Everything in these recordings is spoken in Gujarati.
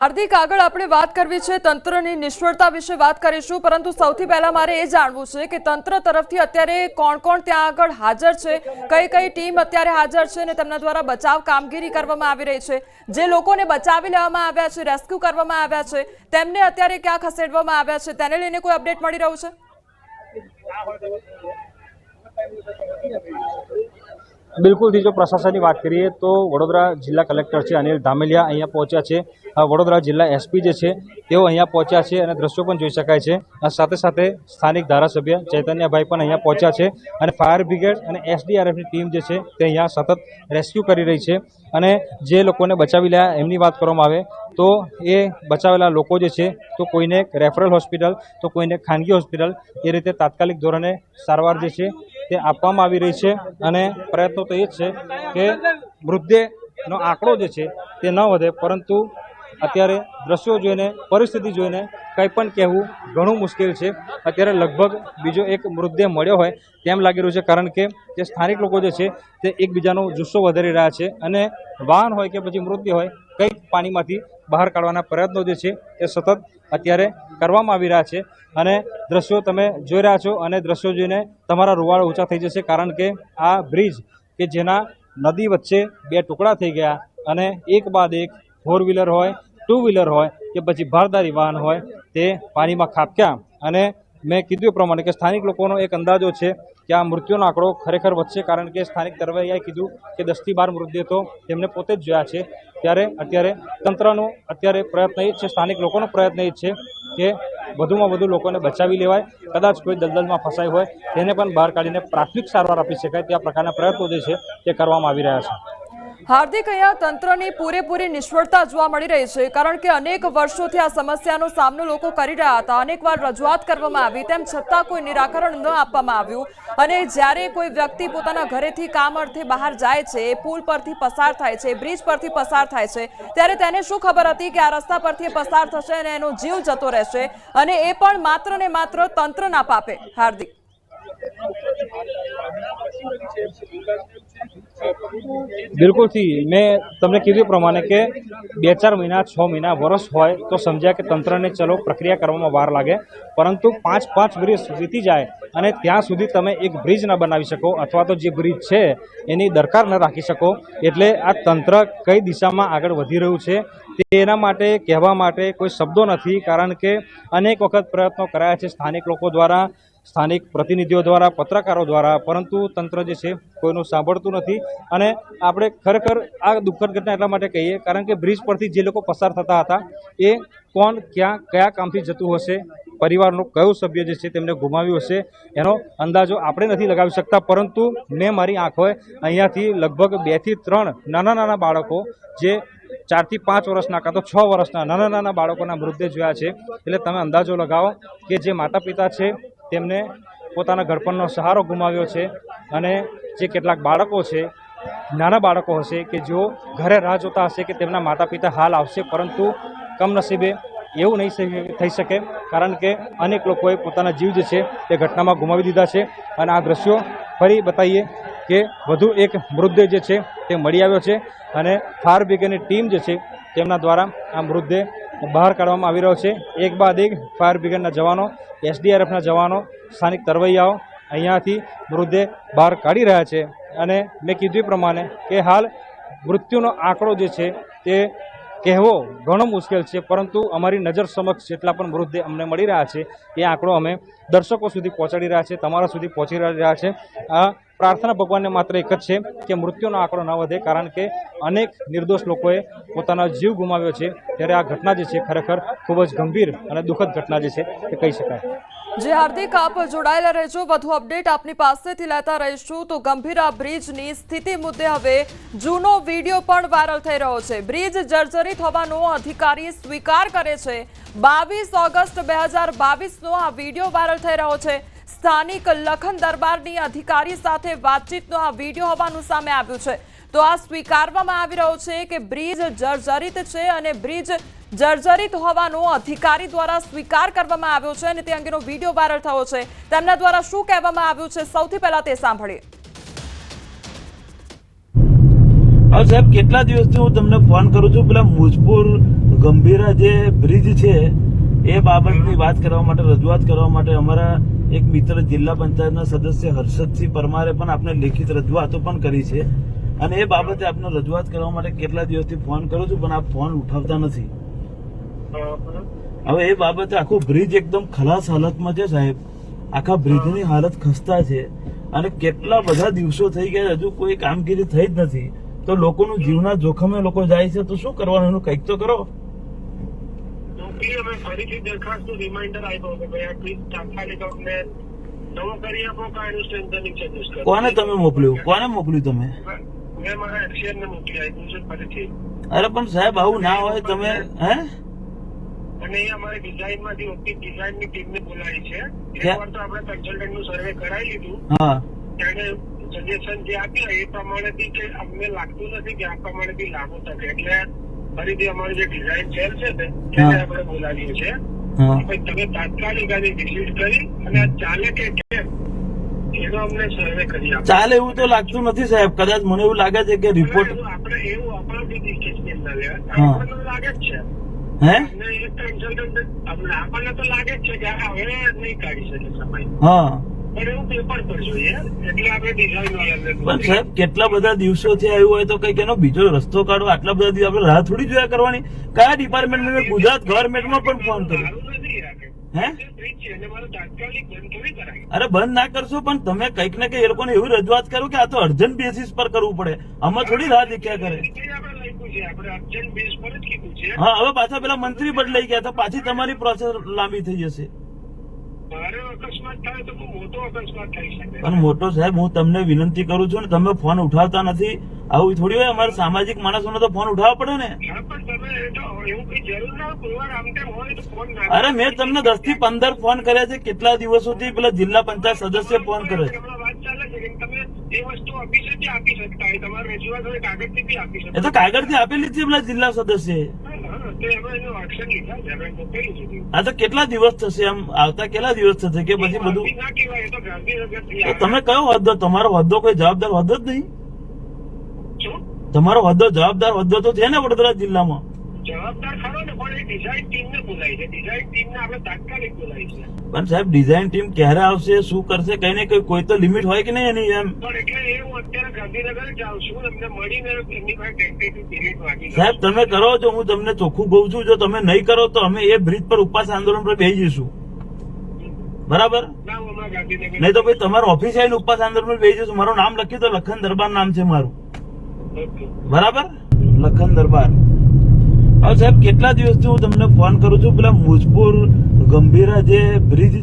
हार्दिक આગળ આપણે વાત કરવી છે તંત્રની નિષ્ફળતા વિશે વાત કરીશું પરંતુ સૌથી પહેલા મારે એ જાણવું છે કે તંત્ર તરફથી અત્યારે કોણ ત્યાં આગળ હાજર છે કઈ ટીમ અત્યારે હાજર છે અને તેમના દ્વારા બચાવ કામગીરી કરવામાં આવી રહી છે જે લોકોને બચાવી લેવામાં આવ્યા છે રેસ્ક્યુ કરવામાં આવ્યા છે તેમને અત્યારે ક્યાં ખસેડવામાં આવ્યા છે તેને લઈને કોઈ અપડેટ મળી રહ્યું છે बिल्कुल थी जो प्रशासन की बात करिए तो वडोदरा जिला कलेक्टर है अनिल धामेलिया अहीं पहुंचा है। वडोदरा जिला एसपी जो है तेओ अहीं पहुंचा है और दृश्यों पण जोई शकाय छे। साथे साथे स्थानिक धारासभ्य चैतन्यभाई पण अहीं पहुंचा है और फायर ब्रिगेड और एसडीआरएफ की टीम जो है ते अहीं सतत रेस्क्यू करी रही है। અને જે લોકોને બચાવી લ્યા એમની વાત કરવામાં આવે તો એ બચાવેલા લોકો જે છે તો કોઈને રેફરલ હોસ્પિટલ તો કોઈને ખાનગી હોસ્પિટલ એ રીતે તાત્કાલિક ધોરણે સારવાર જે છે તે આપવામાં આવી રહી છે અને પ્રયત્નો તો એ જ છે કે મૃતદેહનો આંકડો જે છે તે ન વધે પરંતુ અત્યારે દ્રશ્યો જોઈને પરિસ્થિતિ જોઈને કંઈ પણ કહેવું ઘણું મુશ્કેલ છે। અત્યારે લગભગ બીજો એક મૃતદેહ મળ્યો હોય તેમ લાગી રહ્યું છે કારણ કે જે સ્થાનિક લોકો જે છે તે એકબીજાનો જુસ્સો વધારી રહ્યા છે અને વાહન હોય કે પછી મૃતદેહ હોય કંઈક પાણીમાંથી બહાર કાઢવાના પ્રયત્નો જે છે તે સતત અત્યારે કરવામાં આવી રહ્યા છે અને દ્રશ્યો તમે જોઈ રહ્યા છો અને દ્રશ્યો જોઈને તમારા રૂવાડા ઊંચા થઈ જશે કારણ કે આ બ્રિજ કે જેના નદી વચ્ચે બે ટુકડા થઈ ગયા અને એક બાદ એક फोर व्हीलर होय टू व्हीलर होय के पछी भारदारी वाहन होय ते पानी में खाबक्या अने मैं कीधुं प्रमाणे के स्थानिक लोकोनो एक अंदाजो छे कि आ मृत्युनो आंकड़ो खरेखर वधशे कारण के स्थानिक तरवैयाए कीधुं कि 10 થી 12 मृतदेह तो तेमने पोते ज जोया छे। त्यारे अत्यारे तंत्रनो अत्यारे प्रयत्न ए छे स्थानिक लोकोनो प्रयत्न ए छे के વધુમાં વધુ લોકોને બચાવી લેવાય કદાચ કોઈ દલદલમાં ફસાય હોય તેને પણ બહાર કાઢીને પ્રાથમિક સારવાર આપી શકાય તે આ પ્રકારના પ્રયત્નો જે છે તે કરવામાં આવી રહ્યા છે। हार्दिक अहीं तंत्रनी पूरेपूरी निष्फळता जोवा मळी रही है कारण के अनेक वर्षोथी आ समस्यानो सामनो लोको करी रह्या हता अनेकवार रजूआत करवामां आवी तेम छतां कोई निराकरण न आपवामां आव्युं अने ज्यारे कोई व्यक्ति पोताना घरेथी काम अर्थे बहार जाय छे पुल परथी पसार थाय छे ब्रिज परथी पसार थाय छे त्यारे तेने शुं खबर हती के आ रस्ता परथी पसार थशे अने एनो जीव जतो रहेशे अने ए पण मात्र ने मात्र तंत्रना पापे। हार्दिक बिल्कुल थी मैं तमने कीधुं प्रमाणे के 2-4 महीना 6 महीना वर्ष होय तो समझ्या के तंत्र ने चलो प्रक्रिया करवामां वार लागे परंतु 5 वर्ष वीती जाए अने त्यां सुधी तमे एक ब्रिज न बनावी शको अथवा तो जे ब्रिज छे एनी दरकार न राखी शको एटले आ तंत्र कई दिशामां आगळ वधी रह्युं छे तेना माटे कहेवा माटे कोई शब्दों नथी कारण के अनेक वखत प्रयत्नो कराया छे स्थानिक लोको द्वारा स्थानिक प्रतिनिधिओ द्वारा पत्रकारों द्वारा परंतु तंत्र जे छे कोईनुं सांभळतुं नथी अने आपणे खरेखर आ दुःखद घटना એટલા માટે कहीए कारण के ब्रिज परथी जे लोको पसार थता हता ए कोण क्यां कया कामथी जतुं हशे परिवारनो कयो सभ्य जे छे तेमने गुमाव्युं हशे एनो अंदाजो आपणे नथी लगावी शकता परंतु मैं मारी आंखोए अहींयाथी लगभग 2 થી 3 नाना बाळको जे 4 થી 5 वर्षना का तो 6 वर्षना नाना बाळकोना मृतदेह जोया छे એટલે તમે અંદાજો લગાવો કે જે માતા પિતા છે તેમને પોતાના ઘડપણનો સહારો ગુમાવ્યો છે અને જે કેટલાક બાળકો છે નાના બાળકો હશે કે જેઓ ઘરે રાહ જોતા હશે કે તેમના માતા પિતા હાલ આવશે પરંતુ કમનસીબે એવું નહીં થઈ શકે કારણ કે અનેક લોકોએ પોતાના જીવ જે છે તે ઘટનામાં ગુમાવી દીધા છે અને આ દ્રશ્યો ફરી બતાવીએ કે વધુ એક મૃતદેહ જે છે તે મળી આવ્યો છે અને ફાયર બ્રિગેડની ટીમ જે છે તેમના દ્વારા આ મૃતદેહ બહાર કાઢવામાં આવી રહ્યો છે। એક બાદ એક ફાયર બ્રિગેડના જવાનો एसडीआरएफना जवानों स्थानिक तरवैयाओ अहींयाथी मृतदेह बहार काढ़ी रह्या छे अने मैं कीधुं प्रमाणे के हाल मृत्युनो आंकड़ो जे छे ते कहेवो घणो मुश्केल है परंतु अमारी नजर समक्ष जेटला पण मृतदेह अमने मळी रह्या छे ए आंकड़ो अमे दर्शकों सुधी पहोंचाडी रह्या छे तमारा सुधी पहोंची रह्या छे। आ प्रार्थना भगवान ने मात्र एक ज छे कि मृत्युनो आंकड़ो न वधे कारण के अनेक निर्दोष लोकोए पोतानो जीव गुमाव्यो छे त्यारे आ घटना जे छे खरेखर खूब ज गंभीर अने दुखद घटना जे छे ते कही शकाय। जी हार्दिक आप जोड़ायेला रहेजो वधु अपडेट आपनी पासेथी लेता रहीशुं। तो गंभीरा ब्रिजनी स्थिति मुद्दे हवे जूनो विडियो पण वायरल थई रह्यो छे। ब्रिज जर्जरित होवानो अधिकारी स्वीकार करे छे। 22 ऑगस्ट 2022 नो आ विडियो वायरल थई रह्यो छे। स्थानिक लखन दरबारनी अधिकारी साथे वातचीतनो आ विडियो होवानुं सामे आव्युं छे। तो आ स्वीकारवामां आवी रह्यो छे के ब्रिज जर्जरित छे अने ब्रिज जर्जरित होवानो अधिकारी द्वारा स्वीकार करवामां आव्यो छे अने ते अंगेनो विडियो वायरल थयो छे। તેમના દ્વારા શું કહેવામાં આવ્યું છે સૌથી પહેલા તે સાંભળીએ। હવે સાહેબ કેટલા દિવસથી હું તમને ફોન કરું છું, પેલા મુજપુર ગંભીરા જે બ્રિજ છે એ બાબતની વાત કરવા માટે, રજૂઆત કરવા માટે અમારા એક મિત્ર જિલ્લા પંચાયતના સદસ્ય હર્ષદસિંહ પરમારે પણ આપને લેખિત રજૂઆતો પણ કરી છે, અને એ બાબતે આપને રજૂઆત કરવા માટે કેટલા દિવસથી ફોન કરું છું પણ આપ ફોન ઉઠાવતા નથી. હવે એ બાબતે આખો બ્રિજ એકદમ ખલાસ હાલતમાં છે સાહેબ, આખા બ્રિજની હાલત ખસ્તા છે, અને કેટલા બધા દિવસો થઈ ગયા હજુ કોઈ કામગીરી થઈ જ નથી. તો લોકોનું જીવના જોખમે લોકો જાય છે, તો શું કરવાનું, એનું કંઈક તો કરો. ફરીથી દરખાસ્ત રિમાઇન્ડર આપ્યો કે ભાઈ આ પ્લીઝ તાત્કાલિક અમને નવો કરી આપો, કાયનું સ્ટ્રેન્થનિંગ સજેસ્ટ કરો. કોને તમે મોકલ્યું, કોને મોકલ્યું તમે? મેં મારા એક્સિયન ને મોકલી આપ્યું છે ફરીથી. અરે પણ સાહેબ આવું ના હોય, તમે હે અને એ અમારી ડિઝાઇન માંથી ઓપી ડિઝાઇન ની ટીમ ને બોલાવી છે. એકવાર તો આપણે કન્સલ્ટન્ટ નું સર્વે કરાવી લીધું, હા તેને સજેશન જે આપ્યા એ પ્રમાણે બી કે અમને લાગતું નથી કે આ પ્રમાણે બી લાગુ થશે, એટલે ફરીથી અમારી જે ડિઝાઇન સેલ છે ને એને આપણે બોલાવીએ છીએ. તમે તાત્કાલિક આની વિઝિટ કરી અને આ ચાલે કે કેમ એનો અમને સર્વે કરી આપો. ચાલે એવું તો લાગતું નથી સાહેબ, કદાચ મને એવું લાગે છે કે રિપોર્ટ આપણે એવું આપણા બી સ્ટેટમેન્ટ ના લે, હા. આપણને લાગે જ છે હે અમને એક કન્સલ્ટન્ટ આપણને તો લાગે જ છે કે આ હવે નહીં કાઢી શકે સમય, હા પણ એવું પેપર પર જોઈએ એટલે આપણે ડિઝાઇન વાળાને પણ સાહેબ કેટલા બધા દિવસોથી આવ્યું હોય તો કઈક એનો બીજો રસ્તો કાઢો. આટલા બધા દિવસ આપણે રાહ થોડી જોયા કરવાની. કયા ડિપાર્ટમેન્ટ મેં ગુજરાત ગવર્મેન્ટમાં પણ ફોન કર્યો, હે અરે બંધ ના કરશો પણ તમે કઈક ને કઈક એ લોકોને એવી રજૂઆત કરો કે આ તો અર્જન્ટ બેસિસ પર કરવું પડે, આમાં થોડી રાહ દેખ્યા કરે. હા હવે પાછા પેલા મંત્રી બદલાઈ ગયા તો પાછી તમારી પ્રોસેસ લાંબી થઈ જશે. પણ મોટો સાહેબ હું તમને વિનંતી કરું છું ને, તમે ફોન ઉઠાવતા નથી, આવું થોડી હોય. અમારે સામાજિક માણસોને તો ફોન ઉઠાવવા પડે ને. અરે મેં તમને 10 થી 15 ફોન કર્યા છે, કેટલા દિવસોથી પેલા જિલ્લા પંચાયત સદસ્ય ફોન કરે છે. એ તો કાગળથી આપેલી છે પેલા જિલ્લા સદસ્ય. આ તો કેટલા દિવસ થશે, આમ આવતા કેટલા દિવસ થશે કે પછી બધું તમે કયો હોદ્દો, તમારો હોદ્દો કોઈ જવાબદાર હોદ્દો જ નહીં. તમારો હોદ્દો જવાબદાર હોદ્દો તો છે ને વડોદરા જિલ્લામાં. જવાબદાર ખરો ને, પણ એ ડિઝાઇન ટીમ ને બોલાવી છે, ડિઝાઇન ટીમ ને આપણે તાત્કાલિક બોલાવી છે. પણ સાહેબ ડિઝાઇન ટીમ ક્યારે આવશે, શું કરશે, કઈ ને કોઈ તો લિમિટ હોય કે નહીં એની? એમ પણ એટલે એ હું અત્યારે ગાંધીનગર જાઉં છું, એમને મળીને એમની પાસે ટેન્ટેટિવ પીરિયડ માંગી. સાહેબ તમે કરો છો, હું તમને ચોખ્ખું કહું છું, જો તમે નહીં કરો તો અમે એ બ્રિજ પર ઉપવાસ આંદોલન પર બેસી જઈશું, બરાબર? નહીં તો ભાઈ તમારા ઓફિસ આવીને ઉપવાસ આંદોલન પર બેસી જઈશું. મારું નામ લખ્યું તો લખન દરબાર નામ છે મારું, બરાબર? લખન દરબાર. હવે સાહેબ કેટલા દિવસથી હું તમને ફોન કરું છું, પેલા મુજપુર ગંભીરા જે બ્રિજ.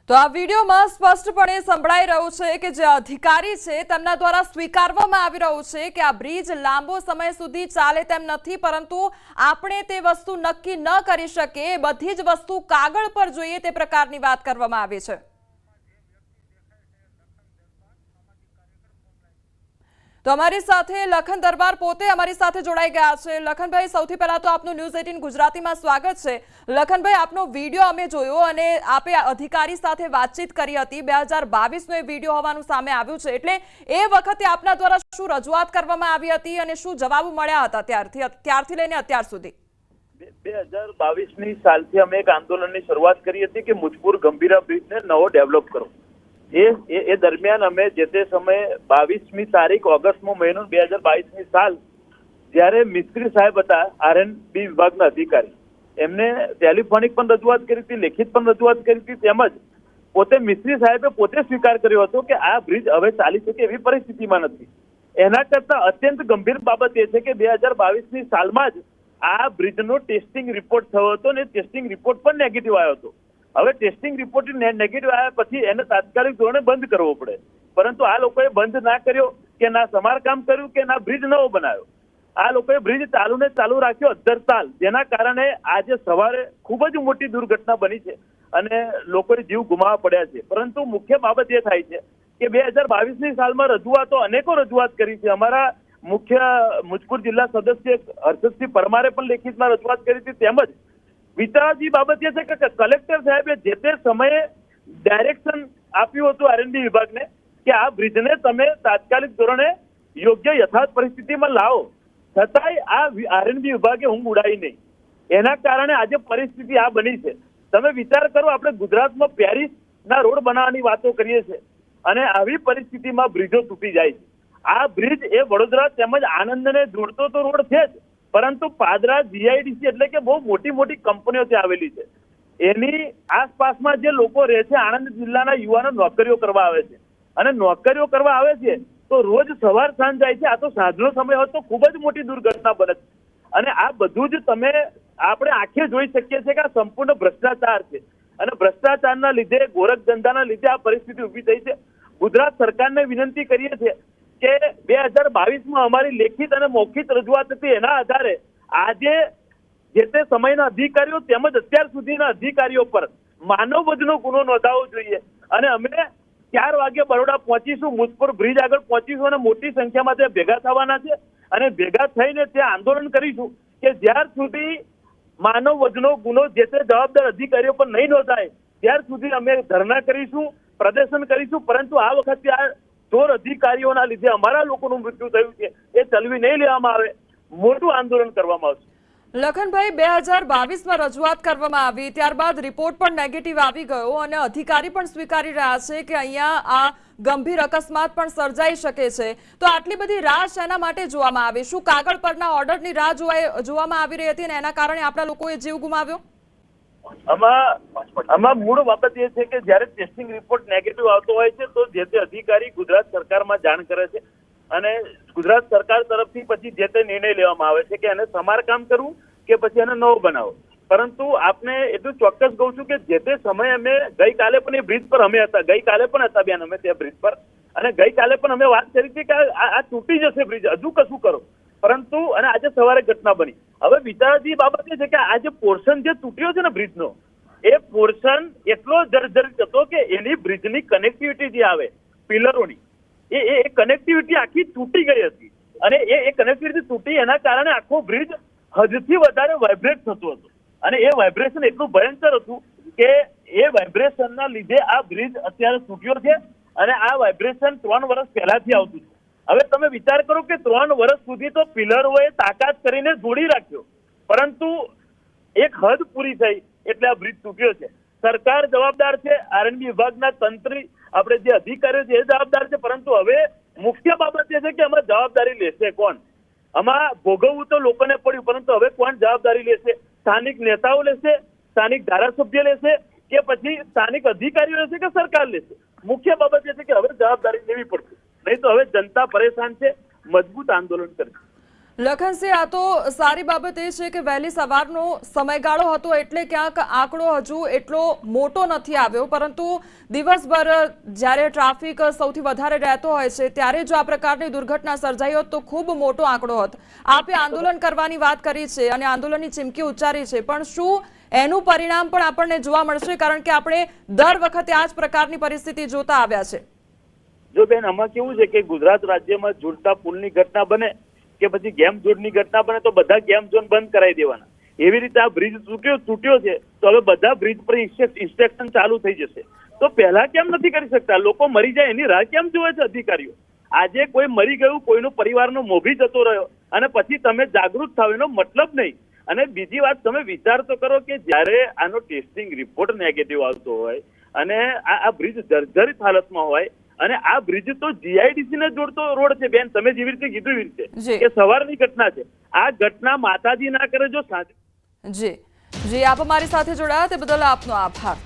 તો આ વિડીયોમાં સ્પષ્ટપણે સંભળાઈ રહ્યું છે કે જે અધિકારી છે તેમના દ્વારા સ્વીકારવામાં આવી રહ્યું છે કે આ બ્રિજ લાંબો સમય સુધી ચાલે તેમ નથી, પરંતુ આપણે તે વસ્તુ નક્કી ન કરી શકીએ, બધી જ વસ્તુ કાગળ પર જોઈએ તે પ્રકારની વાત કરવામાં આવી છે. તો અમારી સાથે લખન દરબાર પોતે અમારી સાથે જોડાઈ ગયા છે. લખનભાઈ સૌથી પહેલા તો આપનું ન્યૂઝ 18 ગુજરાતીમાં સ્વાગત છે. લખનભાઈ આપનો વિડીયો અમે જોયો અને આપે અધિકારી સાથે વાતચીત કરી હતી. 2022નો એ વિડીયો હોવાનું સામે આવ્યું છે, એટલે એ વખતે આપના દ્વારા શું રજૂઆત કરવામાં આવી હતી અને શું જવાબો મળ્યા હતા ત્યારથી લઈને અત્યાર સુધી? 2022ની સાલથી અમે એક આંદોલનની શરૂઆત કરી હતી કે મુજપુર ગંભીરા બ્રિજને નવો ડેવલપ કરો. એ દરમિયાન અમે જે તે સમયે 22મી તારીખ ઓગસ્ટનો મહિનો 2022ની સાલ, જ્યારે મિસ્ત્રી સાહેબ હતા આરએનબી વિભાગના અધિકારી, એમને ટેલિફોનિક પણ રજૂઆત કરી હતી, લેખિત પણ રજૂઆત કરી હતી, તેમજ પોતે મિસ્ત્રી સાહેબે પોતે સ્વીકાર કર્યો હતો કે આ બ્રિજ હવે ચાલી શકે એવી પરિસ્થિતિમાં નથી. એના કરતા અત્યંત ગંભીર બાબત એ છે કે 2022ની સાલમાં જ આ બ્રિજનો ટેસ્ટિંગ રિપોર્ટ થયો હતો અને ટેસ્ટિંગ રિપોર્ટ પણ નેગેટિવ આવ્યો હતો. હવે ટેસ્ટિંગ રિપોર્ટ નેગેટિવ આવ્યા પછી એને તાત્કાલિક ધોરણે બંધ કરવો પડે, પરંતુ આ લોકોએ બંધ ના કર્યો કે ના સમારકામ કર્યું કે ના બ્રિજ નવો બનાવ્યો. આ લોકોએ બ્રિજ ચાલુ ને ચાલુ રાખ્યો અધ્ધરતાલ, જેના કારણે આજે સવારે ખૂબ જ મોટી દુર્ઘટના બની છે અને લોકોએ જીવ ગુમાવવા પડ્યા છે. પરંતુ મુખ્ય બાબત એ થાય છે કે 2022ની સાલમાં રજૂઆતો અનેકો રજૂઆત કરી છે. અમારા મુખ્ય મુજપુર જિલ્લા સદસ્ય હર્ષદસિંહ પરમારે પણ લેખિતમાં રજૂઆત કરી હતી. તેમજ વિચારાજી બાબત એ છે કે કલેક્ટર સાહેબે જે તે સમયે ડાયરેક્શન આપ્યું હતું આરએનબી વિભાગને કે આ બ્રિજને તમે તાત્કાલિક ધોરણે યોગ્ય યથાર્થ પરિસ્થિતિમાં લાવો, છતાંય આ આરએનબી વિભાગે ઊંઘ ઉડાવી નહીં. એના કારણે આજે પરિસ્થિતિ આ બની છે. તમે વિચાર કરો, આપણે ગુજરાતમાં પેરિસના રોડ બનાવવાની વાતો કરીએ છીએ અને આવી પરિસ્થિતિમાં બ્રિજો તૂટી જાય છે. આ બ્રિજ એ વડોદરા તેમજ આણંદને જોડતો તો રોડ છે જ, પરંતુ પાદરા જીઆઈડીસી એટલે કે બહુ મોટી મોટી કંપનીઓ ત્યાં આવેલી છે. એની આસપાસમાં જે લોકો રહે છે, આણંદ જિલ્લાના યુવાનો નોકરીઓ કરવા આવે છે અને નોકરીઓ કરવા આવે છે તો રોજ સવાર સાંજ જાય છે. આ તો સાંજનો સમય હોય તો ખૂબ જ મોટી દુર્ઘટના બને છે. અને આ બધું જ આપણે આંખે જોઈ શકીએ છીએ કે આ સંપૂર્ણ ભ્રષ્ટાચાર છે અને ભ્રષ્ટાચારના લીધે, ગોરખ ધંધાના લીધે આ પરિસ્થિતિ ઊભી થઈ છે. ગુજરાત સરકારને વિનંતી કરીએ છીએ કે 2022માં અમારી લેખિત અને મૌખિક રજૂઆત હતી, એના આધારે આજે જે તે સમયના અધિકારીઓ તેમજ અત્યાર સુધીના અધિકારીઓ પર માનવ વધનો ગુનો નોંધાવવો જોઈએ અને અમે 4 વાગે બરોડા પહોંચીશું, મુજપુર બ્રિજ આગળ પહોંચીશું અને મોટી સંખ્યામાં ત્યાં ભેગા થવાના છે અને ભેગા થઈને ત્યાં આંદોલન કરીશું કે જ્યાર સુધી માનવ વધનો ગુનો જે તે જવાબદાર અધિકારીઓ પર નહીં નોંધાય ત્યાર સુધી અમે ધરણા કરીશું, પ્રદર્શન કરીશું. પરંતુ આ વખતે આ ચોર અધિકારીઓના લીધે અમારા લોકોનું મૃત્યુ થયું છે, એ ચલવી નહીં લેવામાં આવે, મોટું આંદોલન કરવામાં આવશે. લખનભાઈ, 2022માં રજૂઆત કરવામાં આવી, ત્યારબાદ રિપોર્ટ પણ નેગેટિવ આવી ગયો અને અધિકારી પણ સ્વીકારી રહ્યા છે કે અહીંયા આ ગંભીર અકસ્માત પણ સર્જાઈ શકે છે. તો આટલી બધી રાહ શેના માટે જોવામાં આવી? શું કાગળ પરના ઓર્ડરની રાહ જોવામાં આવી રહી હતી અને એના કારણે આપણા લોકોએ જીવ ગુમાવ્યો? આમાં મૂળ બાબત એ છે કે જ્યારે ટેસ્ટિંગ રિપોર્ટ નેગેટિવ આવતો હોય છે તો જે તે અધિકારી ગુજરાત સરકારમાં જાણ કરે છે અને ગુજરાત સરકાર તરફથી પછી જે તે નિર્ણય લેવામાં આવે છે કે એને સમારકામ કરવું કે પછી એને નવો બનાવો. પરંતુ આપને એટલું ચોક્કસ કહું છું કે જે તે સમયે અમે ગઈકાલે પણ એ બ્રિજ પર અમે હતા, ગઈકાલે પણ હતા બેન અમે ત્યાં બ્રિજ પર, અને ગઈકાલે પણ અમે વાત કરી હતી કે આ તૂટી જશે બ્રિજ, હજુ કશું કરો. પરંતુ અને આજે સવારે ઘટના બની. હવે વિચારવાની બાબત એ છે કે આ જે પોર્શન જે તૂટ્યો છે ને બ્રિજનો, એ પોર્શન એટલો જર્જરિત હતો કે એની બ્રિજની કનેક્ટિવિટી જે આવે પિલરોની, એ કનેક્ટિવિટી આખી તૂટી ગઈ હતી અને એ કનેક્ટિવિટી તૂટી એના કારણે આખો બ્રિજ હદથી વધારે વાઇબ્રેટ થતો હતો અને એ વાઇબ્રેશન એટલું ભયંકર હતું કે એ વાઇબ્રેશનના લીધે આ બ્રિજ અત્યારે તૂટ્યો છે અને આ વાઇબ્રેશન 3 વર્ષ પહેલાથી આવતું છે. હવે તમે વિચાર કરો કે 3 વર્ષ સુધી તો પિલરોએ તાકાત કરીને જોડી રાખ્યો, પરંતુ એક હદ પૂરી થઈ એટલે આ બ્રિજ તૂટ્યો છે. સરકાર જવાબદાર છે, આરએનબી વિભાગના તંત્રી આપણે જે અધિકારીઓ છે એ જવાબદાર છે, પરંતુ હવે મુખ્ય બાબત એ છે કે આમાં જવાબદારી લેશે કોણ? આમાં ભોગવવું તો લોકોને પડ્યું, પરંતુ હવે કોણ જવાબદારી લેશે? સ્થાનિક નેતાઓ લેશે, સ્થાનિક ધારાસભ્ય લેશે કે પછી સ્થાનિક અધિકારીઓ લેશે કે સરકાર લેશે? મુખ્ય બાબત એ છે કે હવે જવાબદારી લેવી પડશે, નહીં તો હવે જનતા પરેશાન છે, મજબૂત આંદોલન કરશે. લખનસિંહ, આ તો સારી બાબત એ છે કે વહેલી સવારનો સમયગાળો હતો એટલે ક્યાંક આંકડો હજુ એટલો મોટો નથી આવ્યો, પરંતુ દિવસભર જ્યારે ટ્રાફિક સૌથી વધારે રહેતો હોય છે ત્યારે જો આ પ્રકારની દુર્ઘટના સર્જાઈ હોત તો ખૂબ મોટો આંકડો હોત. આપે આંદોલન કરવાની વાત કરી છે અને આંદોલનની ચીમકી ઉચ્ચારી છે, પણ શું એનું પરિણામ પણ આપણને જોવા મળશે? કારણ કે આપણે દર વખતે આ જ પ્રકારની પરિસ્થિતિ જોતા આવ્યા છે. જો બેન, આમાં કેવું છે કે ગુજરાત રાજ્યમાં ઝૂલતા પુલની ઘટના બને કે પછી ગેમ ઝોનની ઘટના બને તો બધા ગેમ ઝોન બંધ કરાવી દેવાના. એવી રીતે આ બ્રિજ તૂટ્યો છે તો હવે બધા બ્રિજ પર ઇન્સ્પેક્શન ચાલુ થઈ જશે. તો પહેલા કેમ નથી કરી શકતા? લોકો મરી જાય એની રાહ કેમ જોવે છે અધિકારીઓ? આજે કોઈ મરી ગયું, કોઈનો પરિવારનો મોભી જતો રહ્યો અને પછી તમે જાગૃત થાવ એનો મતલબ નહીં. અને બીજી વાત, તમે વિચાર તો કરો કે જ્યારે આનો ટેસ્ટિંગ રિપોર્ટ નેગેટિવ આવતો હોય અને આ બ્રિજ જર્જરિત હાલતમાં હોય અને આ બ્રિજ તો જીઆઈડીસી ને જોડતો રોડ છે બેન, તમે જેવી રીતે કીધું એવી રીતે કે સવારની ઘટના છે. આ ઘટના માતાજી ના કરે જો સાંજે. જી, આપ અમારી સાથે જોડાયા તે બદલ આપનો આભાર.